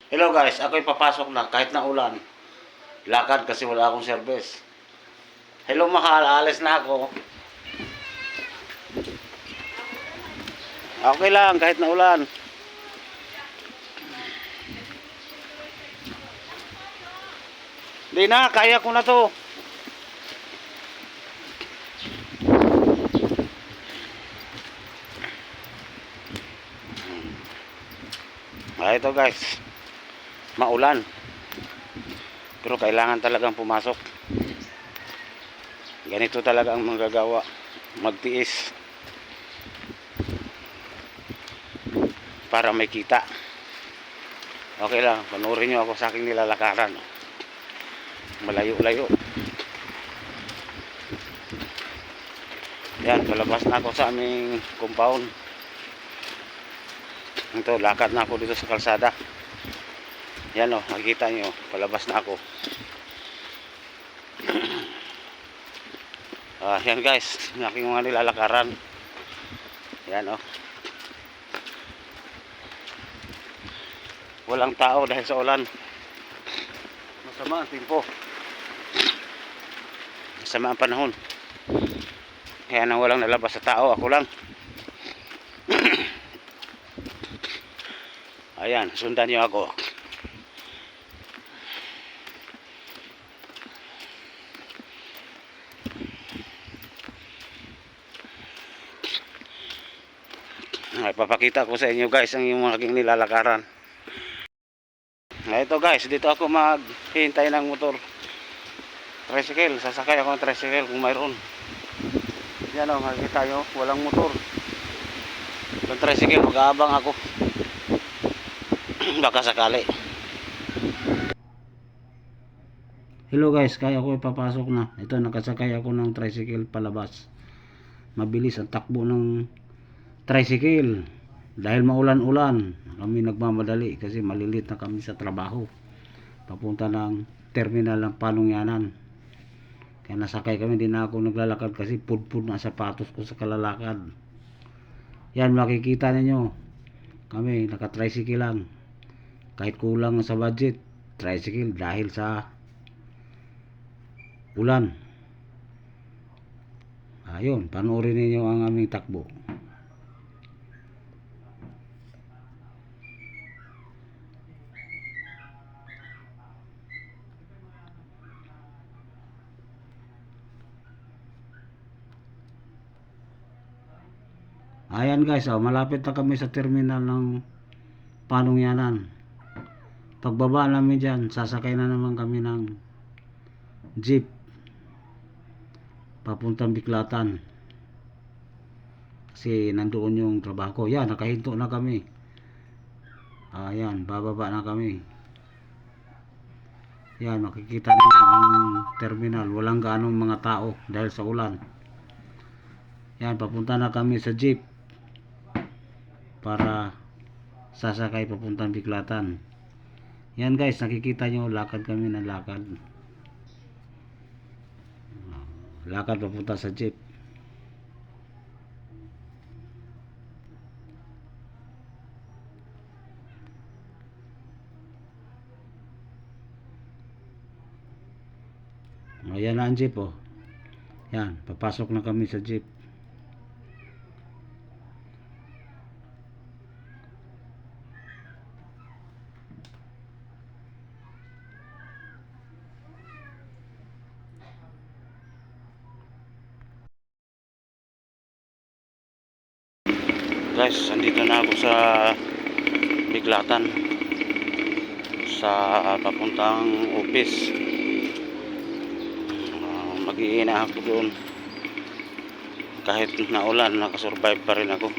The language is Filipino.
Hello guys, ako'y papasok na kahit na ulan. Lakad kasi wala akong service. Hello mahal, alis na ako. Okay lang kahit na ulan. Di na, kaya ko na to. Ito guys, maulan. Pero kailangan talagang pumasok. Ganito talaga ang manggagawa. Magtiis. Para may kita. Okay lang, panoorin nyo ako sa aking nilalakaran. Malayo-layo. Yan, palabas na ako sa aming compound. Ito, lakad na ako dito sa kalsada. Yan o, nakikita nyo, palabas na ako. Yan guys, aking mga nilalakaran. Yan o. Walang tao dahil sa ulan. Masama ang tempo. Masama ang panahon. Kaya nang walang nalabas sa tao, ako lang. Ayan, sundan niyo ako. Ay, papakita ko sa inyo guys ang yung mga nilalakaran. Ito guys, dito ako maghihintay ng motor. Tricycle, sasakay ako ng tricycle kung mayroon. Yan o, makikita nyo, walang motor. Yung tricycle, mag-aabang ako. Baka sakali. Hello guys, kaya ako ipapasok na. Ito, nakasakay ako ng tricycle palabas. Mabilis ang takbo ng tricycle. Dahil maulan-ulan, kami nagmamadali kasi malilit na kami sa trabaho. Papunta ng terminal ng Panungyanan. Kaya nasakay kami, din ako naglalakad kasi pudpud na sapatos ko sa kalalakad. Yan, makikita ninyo. Kami, naka-tricycle lang. Kahit kulang sa budget, tricycle dahil sa ulan. Ayun, panoorin ninyo ang aming takbo. Ayan guys, malapit na kami sa terminal ng Panungyanan. Pagbaba namin dyan, sasakay na naman kami ng jeep papuntang Biklatan kasi nandoon yung trabaho ko. Yan, nakahinto na kami. Ayan, bababa na kami. Yan, makikita niyo ang terminal. Walang gaanong mga tao dahil sa ulan. Yan, papunta na kami sa jeep para sasakay papuntang Biklatan. Yan guys, nakikita nyo, lakad kami ng lakad. Lakad papunta sa jeep. Ayan na ang jeep oh. Yan, papasok na kami sa jeep. Guys, andito na ako sa Biklatan sa papuntang office. Mag-iina ako doon kahit na ulan, nakasurvive pa rin ako.